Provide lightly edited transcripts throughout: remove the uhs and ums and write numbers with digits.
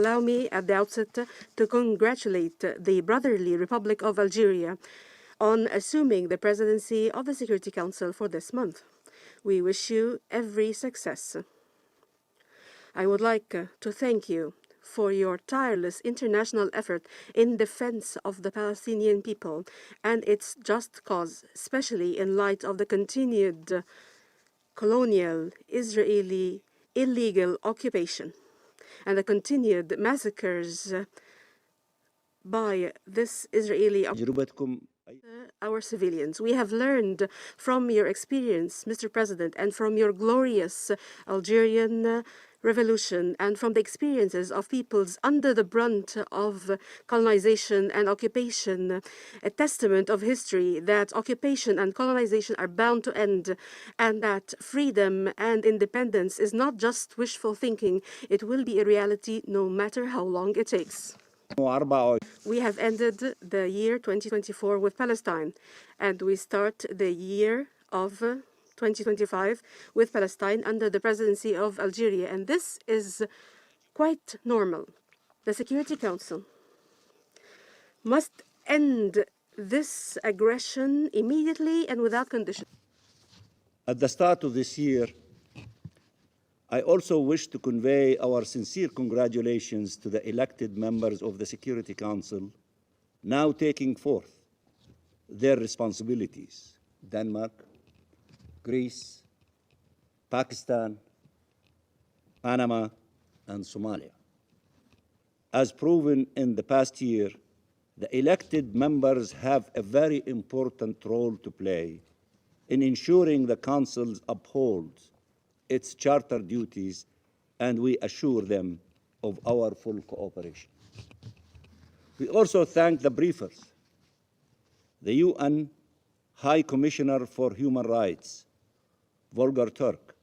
Allow me at the outset to congratulate the brotherly Republic of Algeria on assuming the presidency of the Security Council for this month. We wish you every success. I would like to thank you for your tireless international effort in defense of the Palestinian people and its just cause, especially in light of the continued colonial Israeli illegal occupation and the continued massacres by this Israeli our civilians. We have learned from your experience, Mr. President, and from your glorious Algerian revolution, and from the experiences of peoples under the brunt of colonization and occupation, a testament of history that occupation and colonization are bound to end, and that freedom and independence is not just wishful thinking, it will be a reality no matter how long it takes. We have ended the year 2024 with Palestine, and we start the year of 2025 with Palestine under the presidency of Algeria, and this is quite normal. The Security Council must end this aggression immediately and without condition. At the start of this year, I also wish to convey our sincere congratulations to the elected members of the Security Council now taking forth their responsibilities: Denmark, Greece, Pakistan, Panama, and Somalia. As proven in the past year, the elected members have a very important role to play in ensuring the Council upholds its charter duties, and we assure them of our full cooperation. We also thank the briefers, the UN High Commissioner for Human Rights, Volker Turk,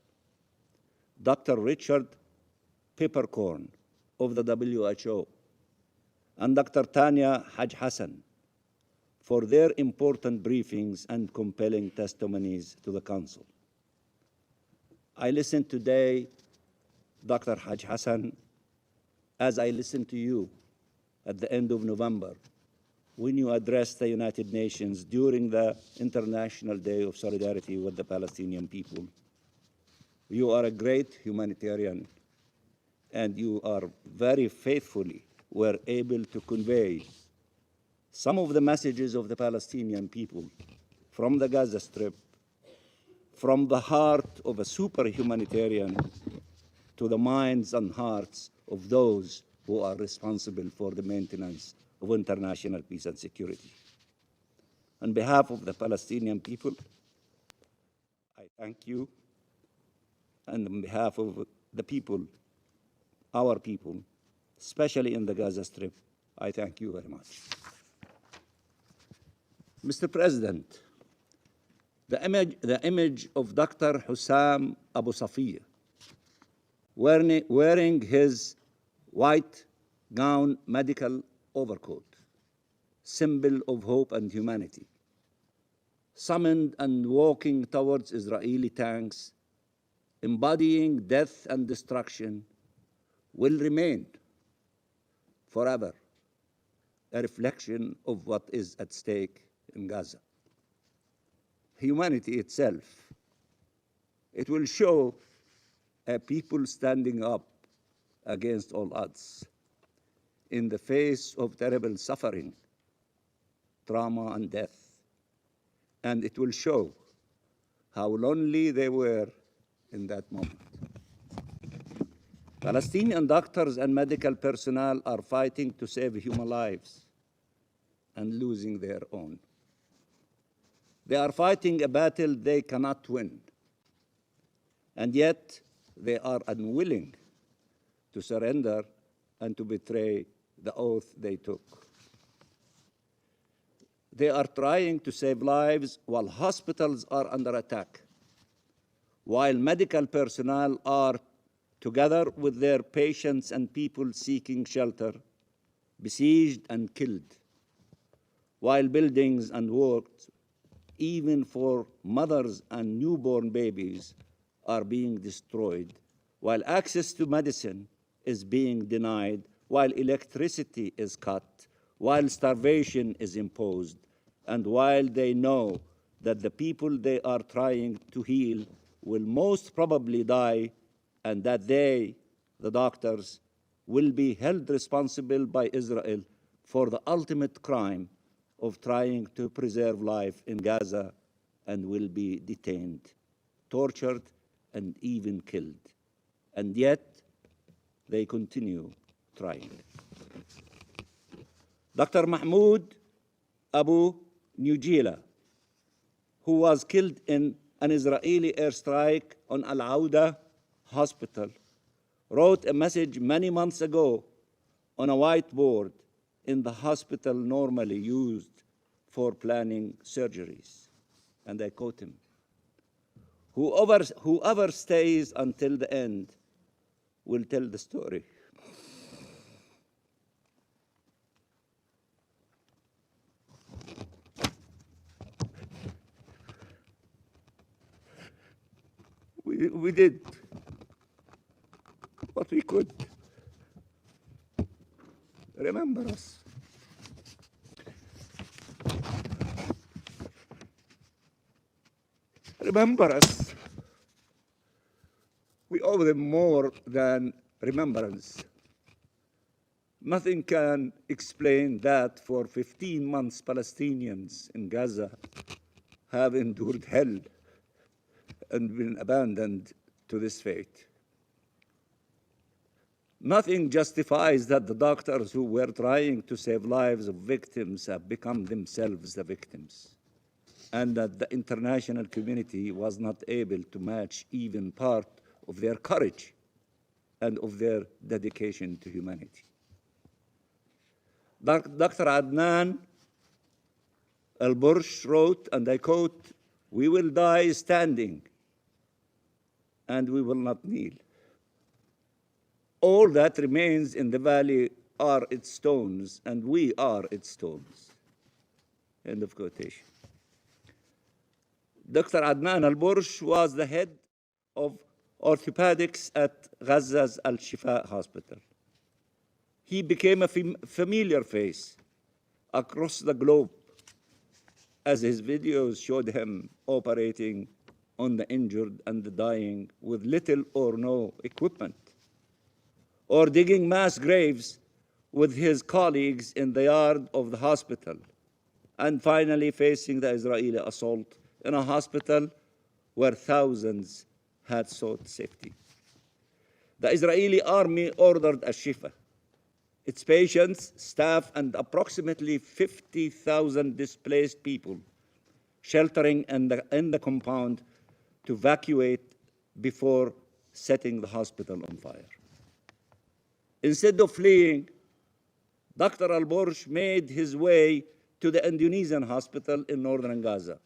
Dr. Richard Peppercorn of the WHO, and Dr. Tanya Haj Hassan for their important briefings and compelling testimonies to the Council. I listened today, Dr. Haj Hassan, as I listened to you at the end of November when you addressed the United Nations during the International Day of Solidarity with the Palestinian people. You are a great humanitarian, and you are very faithfully were able to convey some of the messages of the Palestinian people from the Gaza Strip, from the heart of a super humanitarian to the minds and hearts of those who are responsible for the maintenance of international peace and security. On behalf of the Palestinian people, I thank you, and on behalf of the people, our people, especially in the Gaza Strip, I thank you very much. Mr. President, the image of Dr. Hussam Abu Safiya wearing his white gown medical overcoat, symbol of hope and humanity, summoned and walking towards Israeli tanks, embodying death and destruction, will remain forever a reflection of what is at stake in Gaza. Humanity itself. It will show a people standing up against all odds in the face of terrible suffering, trauma, and death. And it will show how lonely they were in that moment. Palestinian doctors and medical personnel are fighting to save human lives and losing their own. They are fighting a battle they cannot win, and yet they are unwilling to surrender and to betray the oath they took. They are trying to save lives while hospitals are under attack, while medical personnel are, together with their patients and people seeking shelter, besieged and killed, while buildings and works, even for mothers and newborn babies, are being destroyed, while access to medicine is being denied, while electricity is cut, while starvation is imposed, and while they know that the people they are trying to heal will most probably die, and that they, the doctors, will be held responsible by Israel for the ultimate crime of trying to preserve life in Gaza, and will be detained, tortured, and even killed. And yet, they continue trying. Dr. Mahmoud Abu Nujila, who was killed in an Israeli airstrike on Al-Auda hospital, wrote a message many months ago on a whiteboard in the hospital normally used for planning surgeries. And I quote him, whoever stays until the end will tell the story. We did what we could. Remember us. Remember us. We owe them more than remembrance. Nothing can explain that for 15 months Palestinians in Gaza have endured hell and been abandoned to this fate. Nothing justifies that the doctors who were trying to save lives of victims have become themselves the victims, and that the international community was not able to match even part of their courage and of their dedication to humanity. Dr. Adnan Al-Bursh wrote, and I quote, "We will die standing, and we will not kneel. All that remains in the valley are its stones, and we are its stones." End of quotation. Dr. Adnan Al-Bursh was the head of orthopedics at Gaza's Al-Shifa hospital. He became a familiar face across the globe as his videos showed him operating on the injured and the dying with little or no equipment, or digging mass graves with his colleagues in the yard of the hospital, and finally facing the Israeli assault in a hospital where thousands had sought safety. The Israeli army ordered Al-Shifa, its patients, staff, and approximately 50,000 displaced people sheltering in the compound to evacuate before setting the hospital on fire. Instead of fleeing, Dr. Al-Bursh made his way to the Indonesian hospital in northern Gaza,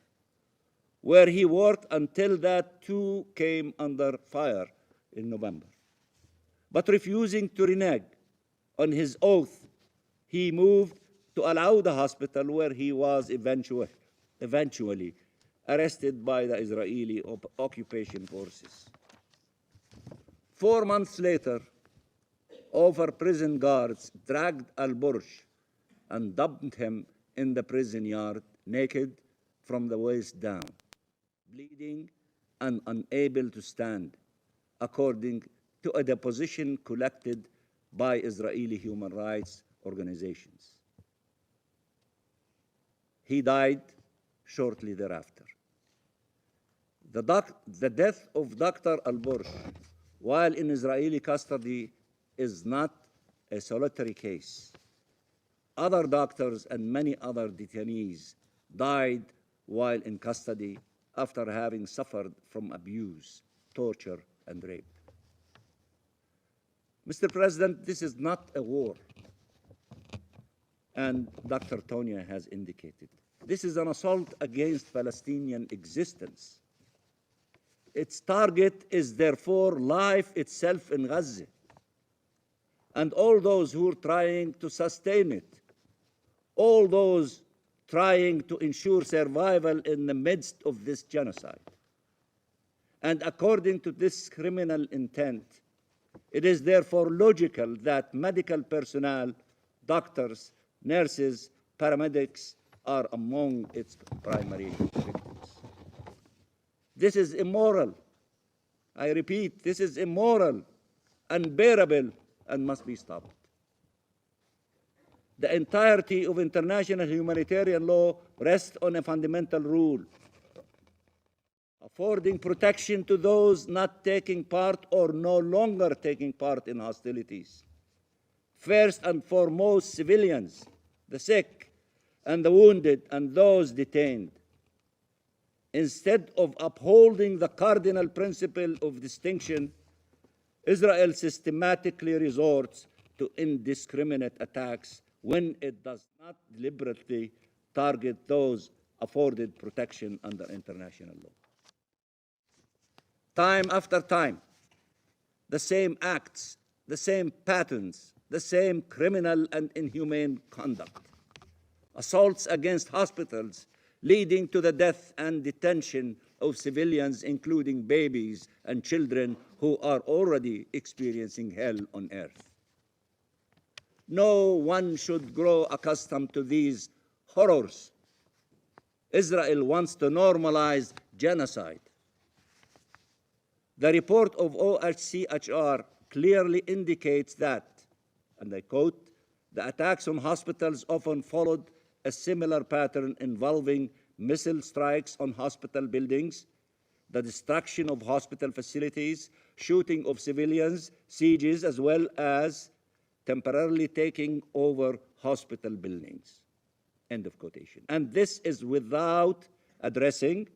where he worked until that too came under fire in November. But refusing to renege on his oath, he moved to Al-Auda hospital, where he was eventually arrested by the Israeli occupation forces. 4 months later, over prison guards dragged Al-Bursh and dumped him in the prison yard naked from the waist down, bleeding and unable to stand, according to a deposition collected by Israeli human rights organizations. He died shortly thereafter. The death of Dr. Al-Bursh while in Israeli custody is not a solitary case. Other doctors and many other detainees died while in custody after having suffered from abuse, torture, and rape. Mr. President, this is not a war, and Dr. Tonia has indicated. This is an assault against Palestinian existence. Its target is therefore life itself in Gaza, and all those who are trying to sustain it, all those trying to ensure survival in the midst of this genocide. And according to this criminal intent, It is therefore logical that medical personnel, doctors, nurses, paramedics are among its primary victims. This is immoral. I repeat, this is immoral, unbearable, and must be stopped. The entirety of international humanitarian law rests on a fundamental rule: affording protection to those not taking part or no longer taking part in hostilities. First and foremost, civilians, the sick and the wounded and those detained. Instead of upholding the cardinal principle of distinction, Israel systematically resorts to indiscriminate attacks when it does not deliberately target those afforded protection under international law. Time after time, the same acts, the same patterns, the same criminal and inhumane conduct. Assaults against hospitals leading to the death and detention of civilians, including babies and children who are already experiencing hell on earth. No one should grow accustomed to these horrors. Israel wants to normalize genocide. The report of OHCHR clearly indicates that, and I quote, the attacks on hospitals often followed a similar pattern involving missile strikes on hospital buildings, the destruction of hospital facilities, shooting of civilians, sieges, as well as temporarily taking over hospital buildings. End of quotation. And this is without addressing,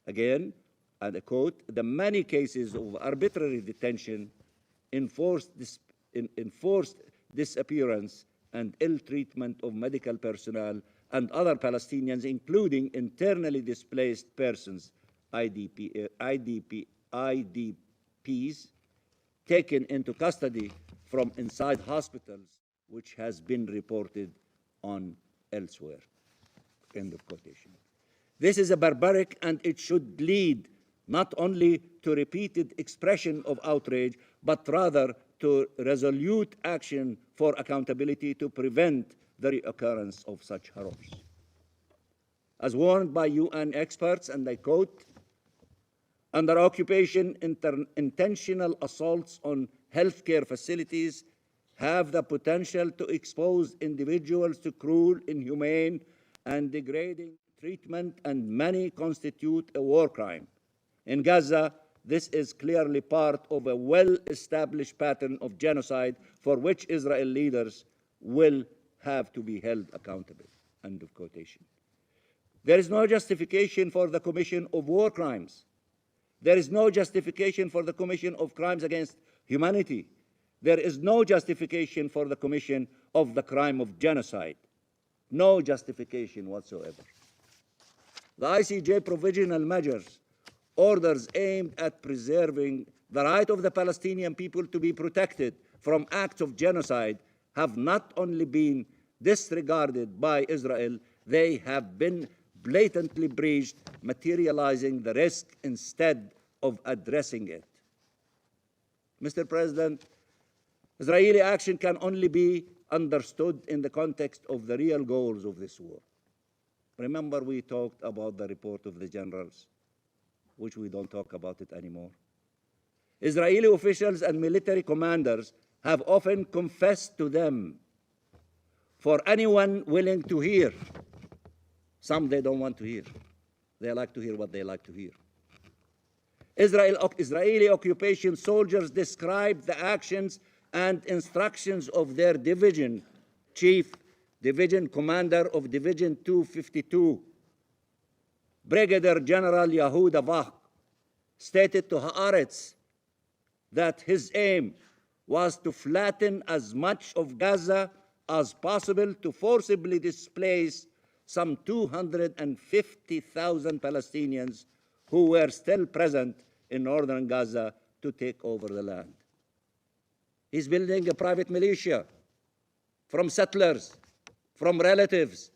again, and I quote, the many cases of arbitrary detention, enforced disappearance, and ill treatment of medical personnel and other Palestinians, including internally displaced persons, IDPs, taken into custody from inside hospitals, which has been reported on elsewhere. End of quotation. This is a barbaric, and it should lead not only to repeated expression of outrage, but rather to resolute action for accountability to prevent the reoccurrence of such horrors. As warned by UN experts, and I quote, under occupation, intentional assaults on healthcare facilities have the potential to expose individuals to cruel, inhumane, and degrading treatment, and many constitute a war crime. In Gaza, this is clearly part of a well-established pattern of genocide for which Israel leaders will have to be held accountable. End of quotation. There is no justification for the commission of war crimes. There is no justification for the commission of crimes against humanity. There is no justification for the commission of the crime of genocide. No justification whatsoever. The ICJ provisional measures, orders aimed at preserving the right of the Palestinian people to be protected from acts of genocide, have not only been disregarded by Israel, they have been blatantly breached, materializing the risk instead of addressing it. Mr. President, Israeli action can only be understood in the context of the real goals of this war. Remember, we talked about the report of the generals, which we don't talk about it anymore. Israeli officials and military commanders have often confessed to them. For anyone willing to hear, some they don't want to hear. They like to hear what they like to hear. Israeli occupation soldiers described the actions and instructions of their division chief, division commander of Division 252, Brigadier General Yehuda Vach, stated to Haaretz that his aim was to flatten as much of Gaza as possible to forcibly displace some 250,000 Palestinians who were still present in northern Gaza to take over the land. He's building a private militia from settlers, from relatives,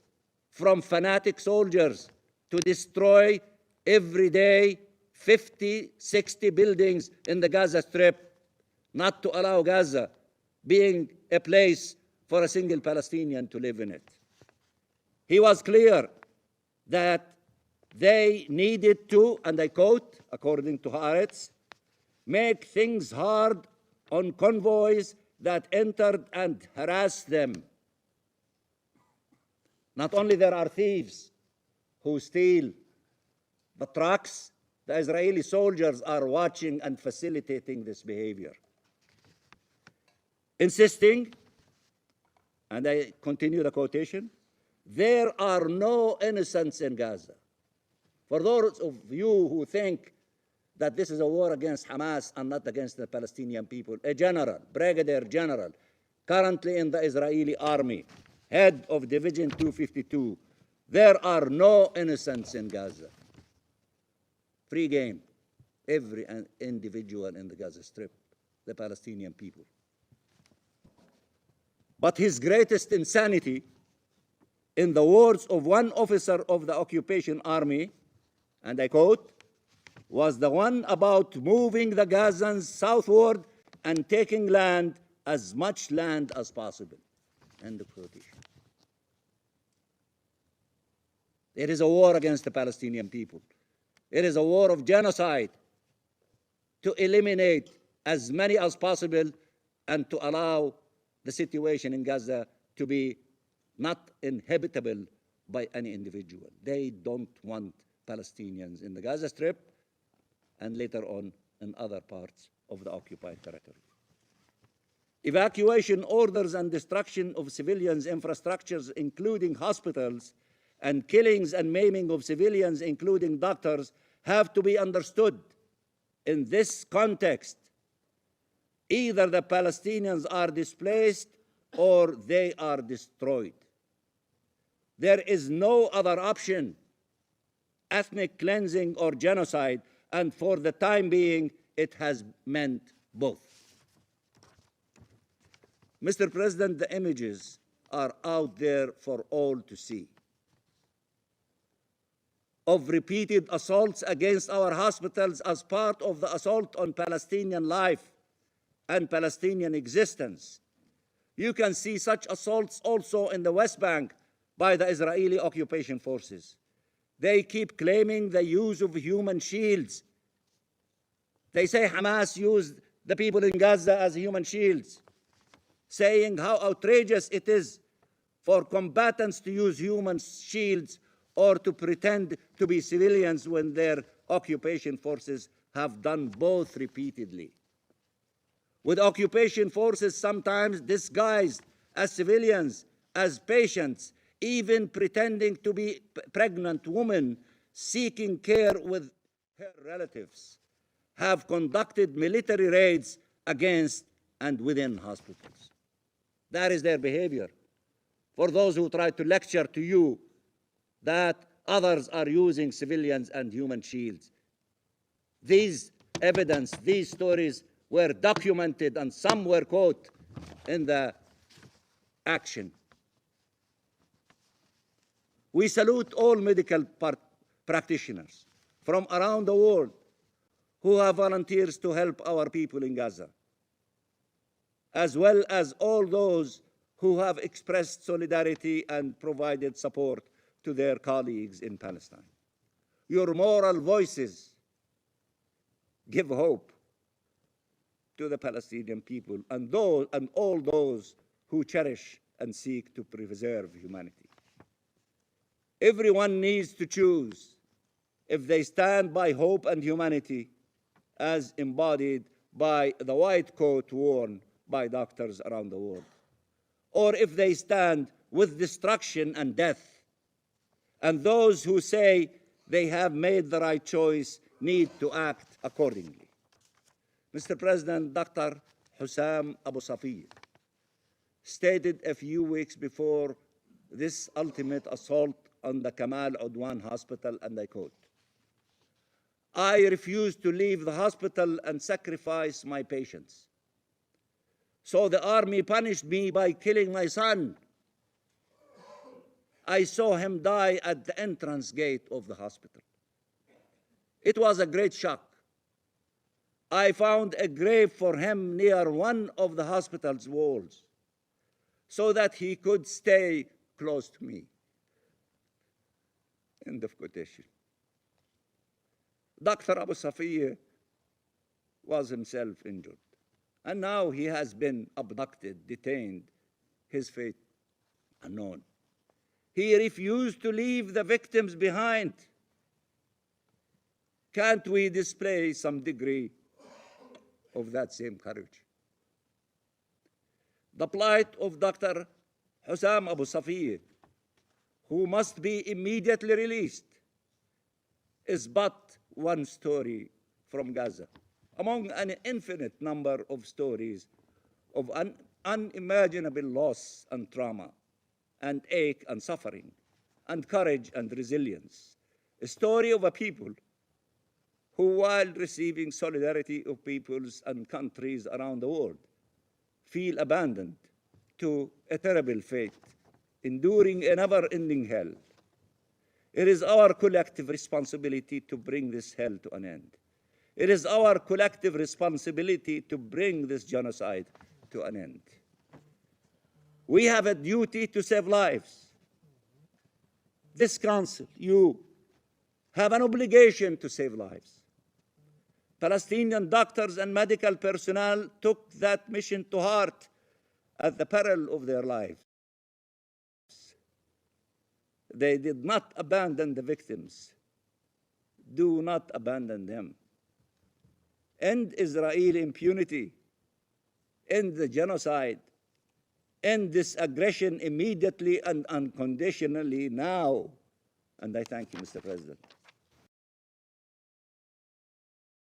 from fanatic soldiers to destroy every day 50, 60 buildings in the Gaza Strip, not to allow Gaza being a place for a single Palestinian to live in it. He was clear that they needed to, and I quote, according to Haaretz, make things hard on convoys that entered and harassed them. Not only there are thieves who steal the trucks, the Israeli soldiers are watching and facilitating this behavior. Insisting, and I continue the quotation, there are no innocents in Gaza. For those of you who think that this is a war against Hamas and not against the Palestinian people, a general, brigadier general, currently in the Israeli army, head of Division 252, there are no innocents in Gaza. Free game, every individual in the Gaza Strip, the Palestinian people. But his greatest insanity, in the words of one officer of the occupation army, and I quote, was the one about moving the Gazans southward and taking land, as much land as possible. End of quotation. It is a war against the Palestinian people. It is a war of genocide to eliminate as many as possible and to allow the situation in Gaza to be not inhabitable by any individual. They don't want Palestinians in the Gaza Strip and later on in other parts of the occupied territory. Evacuation orders and destruction of civilians' infrastructures, including hospitals, and killings and maiming of civilians, including doctors, have to be understood in this context. Either the Palestinians are displaced or they are destroyed. There is no other option, ethnic cleansing or genocide, and for the time being, it has meant both. Mr. President, the images are out there for all to see of repeated assaults against our hospitals as part of the assault on Palestinian life and Palestinian existence. You can see such assaults also in the West Bank by the Israeli occupation forces. They keep claiming the use of human shields. They say Hamas used the people in Gaza as human shields, saying how outrageous it is for combatants to use human shields or to pretend to be civilians when their occupation forces have done both repeatedly. With occupation forces sometimes disguised as civilians, as patients, even pretending to be pregnant women seeking care with her relatives, have conducted military raids against and within hospitals. That is their behavior. For those who try to lecture to you that others are using civilians and human shields, these evidence, these stories were documented and some were caught in the action. We salute all medical practitioners from around the world who have volunteers to help our people in Gaza, as well as all those who have expressed solidarity and provided support to their colleagues in Palestine. Your moral voices give hope to the Palestinian people and all those who cherish and seek to preserve humanity. Everyone needs to choose if they stand by hope and humanity as embodied by the white coat worn by doctors around the world, or if they stand with destruction and death. And those who say they have made the right choice need to act accordingly. Mr. President, Dr. Hussam Abu Safiya stated a few weeks before this ultimate assault on the Kamal Udwan Hospital, and I quote, "I refuse to leave the hospital and sacrifice my patients. So the army punished me by killing my son. I saw him die at the entrance gate of the hospital. It was a great shock. I found a grave for him near one of the hospital's walls so that he could stay close to me. End of quotation. Dr. Abu Safiya was himself injured, and now he has been abducted, detained, his fate unknown. He refused to leave the victims behind. Can't we display some degree of that same courage? The plight of Dr. Hussam Abu Safiya, who must be immediately released, is but one story from Gaza, among an infinite number of stories of unimaginable loss and trauma, and ache and suffering, and courage and resilience. A story of a people who, while receiving solidarity of peoples and countries around the world, feel abandoned to a terrible fate, enduring a never-ending hell. It is our collective responsibility to bring this hell to an end. It is our collective responsibility to bring this genocide to an end. We have a duty to save lives. This council, you, have an obligation to save lives. Palestinian doctors and medical personnel took that mission to heart at the peril of their lives. They did not abandon the victims. Do not abandon them. End Israeli impunity. End the genocide. End this aggression immediately and unconditionally now. And I thank you, Mr. President.